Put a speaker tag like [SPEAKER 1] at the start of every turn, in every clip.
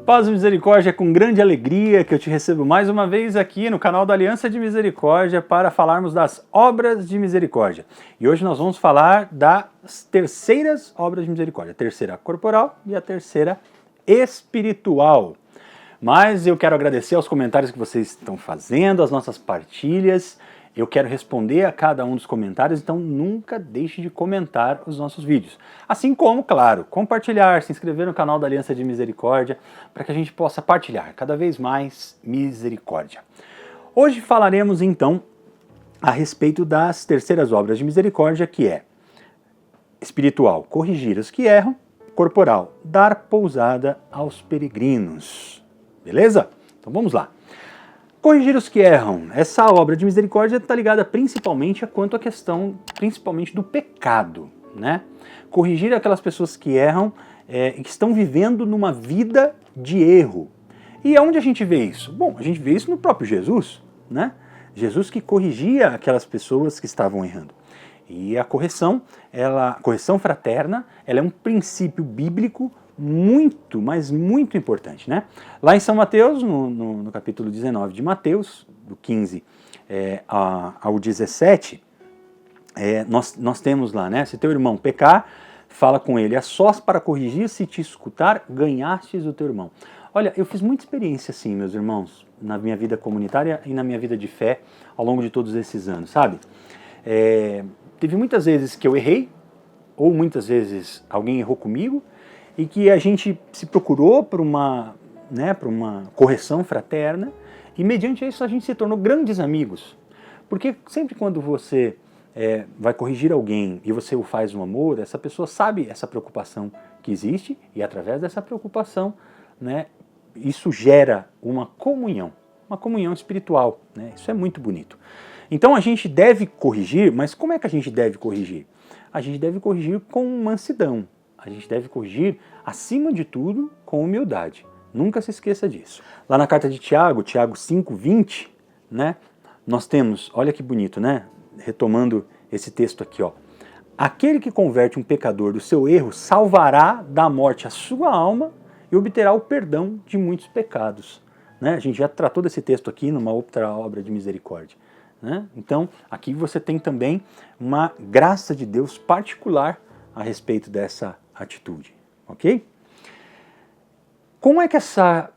[SPEAKER 1] Paz e misericórdia, é com grande alegria que eu te recebo mais uma vez aqui no canal da Aliança de Misericórdia para falarmos das obras de misericórdia. E hoje nós vamos falar das terceiras obras de misericórdia, a terceira corporal e a terceira espiritual. Mas eu quero agradecer aos comentários que vocês estão fazendo, as nossas partilhas. Eu quero responder a cada um dos comentários, então nunca deixe de comentar os nossos vídeos. Assim como, claro, compartilhar, se inscrever no canal da Aliança de Misericórdia, para que a gente possa partilhar cada vez mais misericórdia. Hoje falaremos então a respeito das terceiras obras de misericórdia, que é espiritual, corrigir os que erram, corporal, dar pousada aos peregrinos. Beleza? Então vamos lá. Corrigir os que erram. Essa obra de misericórdia está ligada principalmente à questão, principalmente do pecado, né? Corrigir aquelas pessoas que erram e que estão vivendo numa vida de erro. E aonde a gente vê isso? Bom, a gente vê isso no próprio Jesus, né? Jesus que corrigia aquelas pessoas que estavam errando. E a correção fraterna, ela é um princípio bíblico muito, mas muito importante, né? Lá em São Mateus, no capítulo 19 de Mateus, do 15 ao 17, nós temos lá, né? Se teu irmão pecar, fala com ele a sós para corrigir, se te escutar, ganhastes o teu irmão. Olha, eu fiz muita experiência assim, meus irmãos, na minha vida comunitária e na minha vida de fé ao longo de todos esses anos, sabe? Teve muitas vezes que eu errei, ou muitas vezes alguém errou comigo, e que a gente se procurou por uma correção fraterna, e mediante isso a gente se tornou grandes amigos. Porque sempre quando você vai corrigir alguém e você o faz no amor, essa pessoa sabe essa preocupação que existe, e através dessa preocupação, né, isso gera uma comunhão espiritual, né? Isso é muito bonito. Então a gente deve corrigir, mas como é que a gente deve corrigir? A gente deve corrigir com mansidão. A gente deve corrigir, acima de tudo, com humildade. Nunca se esqueça disso. Lá na carta de Tiago, Tiago 5:20, né, nós temos, olha que bonito, né? Retomando esse texto aqui, ó. Aquele que converte um pecador do seu erro salvará da morte a sua alma e obterá o perdão de muitos pecados. Né? A gente já tratou desse texto aqui numa outra obra de misericórdia. Né? Então, aqui você tem também uma graça de Deus particular a respeito dessa atitude, ok? Como é que essa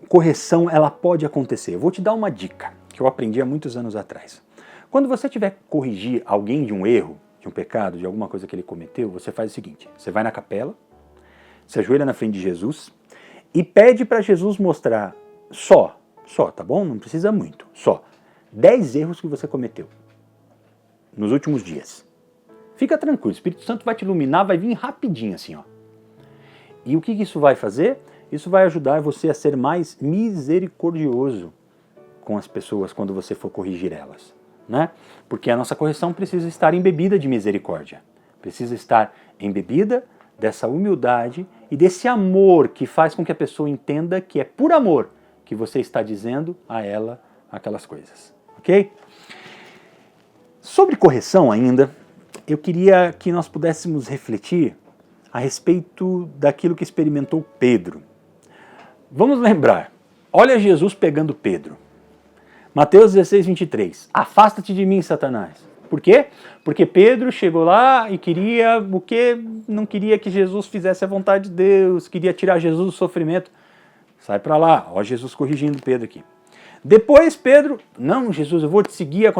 [SPEAKER 1] correção ela pode acontecer? Eu vou te dar uma dica que eu aprendi há muitos anos atrás. Quando você tiver que corrigir alguém de um erro, de um pecado, de alguma coisa que ele cometeu, você faz o seguinte: você vai na capela, se ajoelha na frente de Jesus e pede para Jesus mostrar só, tá bom? Não precisa muito, só 10 erros que você cometeu nos últimos dias. Fica tranquilo, o Espírito Santo vai te iluminar, vai vir rapidinho assim, ó. E o que isso vai fazer? Isso vai ajudar você a ser mais misericordioso com as pessoas quando você for corrigir elas, né? Porque a nossa correção precisa estar embebida de misericórdia, precisa estar embebida dessa humildade e desse amor que faz com que a pessoa entenda que é por amor que você está dizendo a ela aquelas coisas, ok? Sobre correção ainda, eu queria que nós pudéssemos refletir a respeito daquilo que experimentou Pedro. Vamos lembrar, olha Jesus pegando Pedro. Mateus 16:23, afasta-te de mim, Satanás. Por quê? Porque Pedro chegou lá e queria o quê? Não queria que Jesus fizesse a vontade de Deus, queria tirar Jesus do sofrimento. Sai para lá, ó Jesus corrigindo Pedro aqui. Depois Pedro, não Jesus, eu vou te seguir.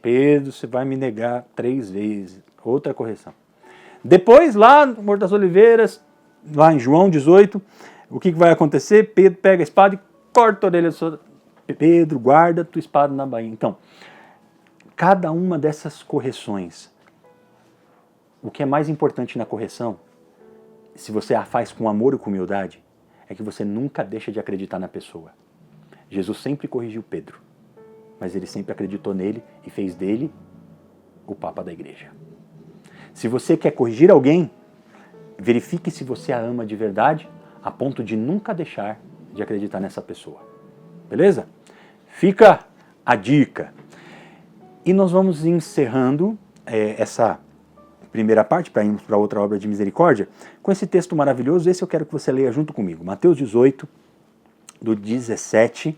[SPEAKER 1] Pedro, você vai me negar 3 vezes. Outra correção. Depois, lá no Morro das Oliveiras, lá em João 18, o que vai acontecer? Pedro pega a espada e corta a orelha do soldado. Pedro, guarda tua espada na bainha. Então, cada uma dessas correções, o que é mais importante na correção, se você a faz com amor e com humildade, é que você nunca deixa de acreditar na pessoa. Jesus sempre corrigiu Pedro, mas ele sempre acreditou nele e fez dele o Papa da igreja. Se você quer corrigir alguém, verifique se você a ama de verdade, a ponto de nunca deixar de acreditar nessa pessoa. Beleza? Fica a dica. E nós vamos encerrando essa primeira parte, para irmos para outra obra de misericórdia, com esse texto maravilhoso. Esse eu quero que você leia junto comigo. Mateus 18, do 17,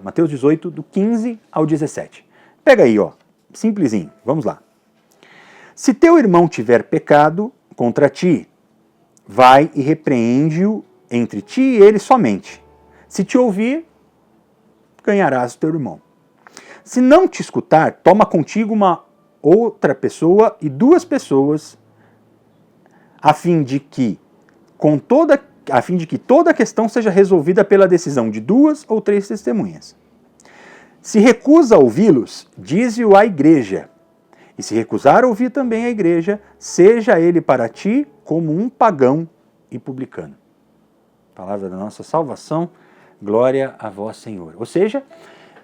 [SPEAKER 1] Mateus 18, do 15 ao 17. Pega aí, ó, simplesinho, vamos lá. Se teu irmão tiver pecado contra ti, vai e repreende-o entre ti e ele somente. Se te ouvir, ganharás o teu irmão. Se não te escutar, toma contigo uma outra pessoa e 2 pessoas, a fim de que toda a questão seja resolvida pela decisão de 2 ou 3 testemunhas. Se recusa a ouvi-los, dize-o à igreja. E se recusar a ouvir também a igreja, seja ele para ti como um pagão e publicano. Palavra da nossa salvação, glória a vós, Senhor. Ou seja,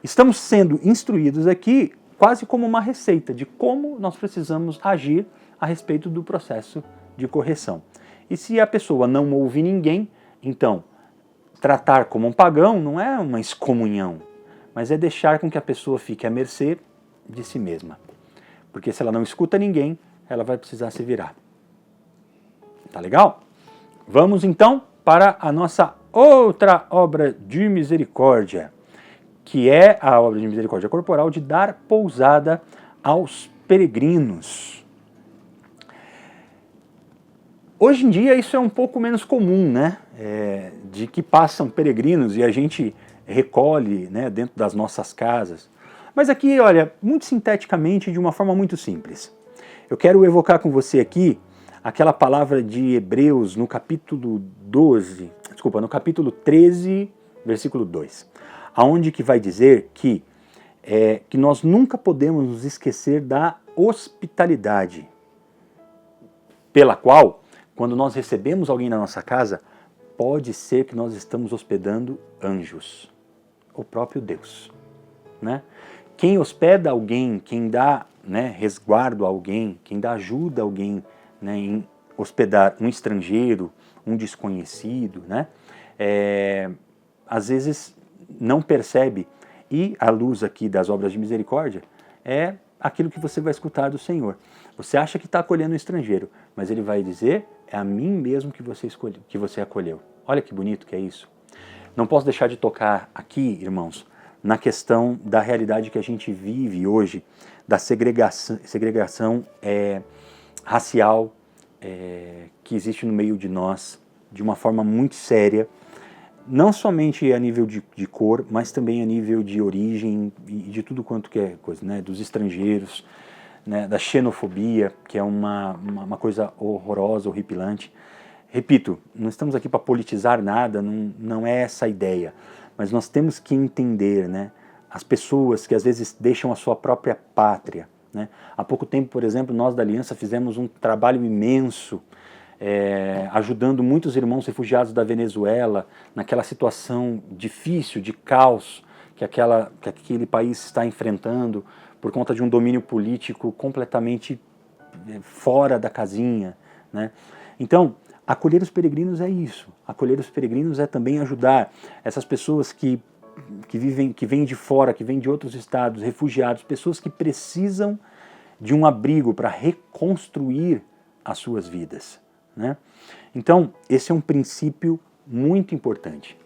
[SPEAKER 1] estamos sendo instruídos aqui quase como uma receita de como nós precisamos agir a respeito do processo de correção. E se a pessoa não ouve ninguém, então tratar como um pagão não é uma excomunhão, mas é deixar com que a pessoa fique à mercê de si mesma. Porque se ela não escuta ninguém, ela vai precisar se virar. Tá legal? Vamos então para a nossa outra obra de misericórdia, que é a obra de misericórdia corporal de dar pousada aos peregrinos. Hoje em dia isso é um pouco menos comum, né? De que passam peregrinos e a gente recolhe, né, dentro das nossas casas. Mas aqui, olha, muito sinteticamente, de uma forma muito simples. Eu quero evocar com você aqui aquela palavra de Hebreus no capítulo 13, versículo 2, aonde que vai dizer que nós nunca podemos nos esquecer da hospitalidade, pela qual, quando nós recebemos alguém na nossa casa, pode ser que nós estamos hospedando anjos, o próprio Deus, né? Quem hospeda alguém, quem dá, né, resguardo a alguém, quem dá ajuda a alguém, né, em hospedar um estrangeiro, um desconhecido, né, às vezes não percebe, e a luz aqui das obras de misericórdia é aquilo que você vai escutar do Senhor. Você acha que está acolhendo um estrangeiro, mas ele vai dizer, é a mim mesmo que você escolheu, que você acolheu. Olha que bonito que é isso. Não posso deixar de tocar aqui, irmãos, na questão da realidade que a gente vive hoje, da segregação racial que existe no meio de nós, de uma forma muito séria, não somente a nível de cor, mas também a nível de origem e de tudo quanto que é coisa, né, dos estrangeiros, né, da xenofobia, que é uma coisa horrorosa, horripilante. Repito, não estamos aqui para politizar nada, não é essa a ideia. Mas nós temos que entender, né, as pessoas que às vezes deixam a sua própria pátria, né? Há pouco tempo, por exemplo, nós da Aliança fizemos um trabalho imenso ajudando muitos irmãos refugiados da Venezuela naquela situação difícil, de caos que aquele país está enfrentando por conta de um domínio político completamente fora da casinha, né? Então, acolher os peregrinos é isso. Acolher os peregrinos é também ajudar essas pessoas que vêm de fora, que vêm de outros estados, refugiados, pessoas que precisam de um abrigo para reconstruir as suas vidas, né? Então, esse é um princípio muito importante.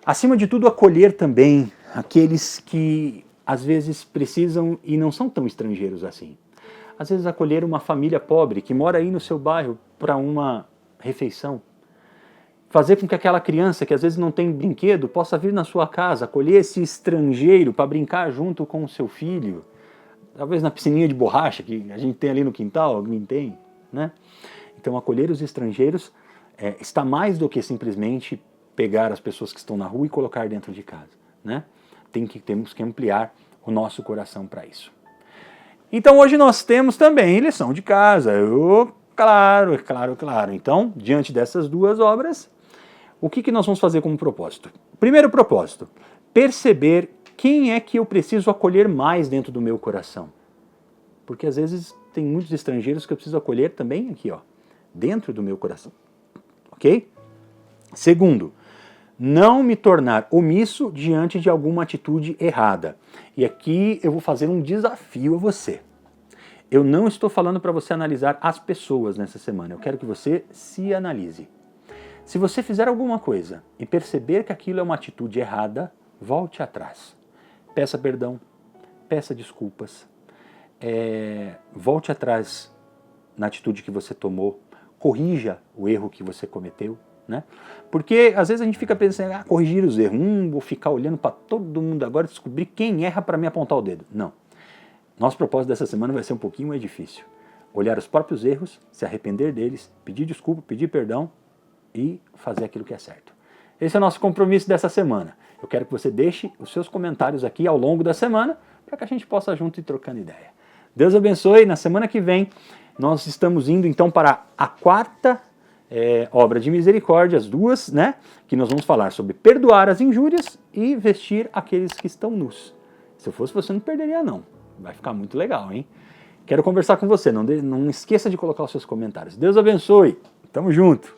[SPEAKER 1] Acima de tudo, acolher também aqueles que às vezes precisam e não são tão estrangeiros assim. Às vezes acolher uma família pobre que mora aí no seu bairro para uma refeição. Fazer com que aquela criança que às vezes não tem brinquedo possa vir na sua casa, acolher esse estrangeiro para brincar junto com o seu filho. Talvez na piscininha de borracha que a gente tem ali no quintal, alguém tem, né? Então acolher os estrangeiros está mais do que simplesmente pegar as pessoas que estão na rua e colocar dentro de casa, né? Temos que ampliar o nosso coração para isso. Então hoje nós temos também lição de casa. Claro. Então, diante dessas duas obras, o que nós vamos fazer como propósito? Primeiro propósito, perceber quem é que eu preciso acolher mais dentro do meu coração. Porque às vezes tem muitos estrangeiros que eu preciso acolher também aqui, ó, dentro do meu coração. Ok? Segundo, não me tornar omisso diante de alguma atitude errada. E aqui eu vou fazer um desafio a você. Eu não estou falando para você analisar as pessoas nessa semana, eu quero que você se analise. Se você fizer alguma coisa e perceber que aquilo é uma atitude errada, volte atrás. Peça perdão, peça desculpas, volte atrás na atitude que você tomou, corrija o erro que você cometeu, né? Porque às vezes a gente fica pensando, corrigir os erros, vou ficar olhando para todo mundo agora e descobrir quem erra para me apontar o dedo. Não. Nosso propósito dessa semana vai ser um pouquinho mais difícil. Olhar os próprios erros, se arrepender deles, pedir desculpa, pedir perdão e fazer aquilo que é certo. Esse é o nosso compromisso dessa semana. Eu quero que você deixe os seus comentários aqui ao longo da semana para que a gente possa junto ir trocando ideia. Deus abençoe. Na semana que vem nós estamos indo então para a quarta obra de misericórdia, as duas, né? Que nós vamos falar sobre perdoar as injúrias e vestir aqueles que estão nus. Se eu fosse você, não perderia não. Vai ficar muito legal, hein? Quero conversar com você. Não esqueça de colocar os seus comentários. Deus abençoe. Tamo junto.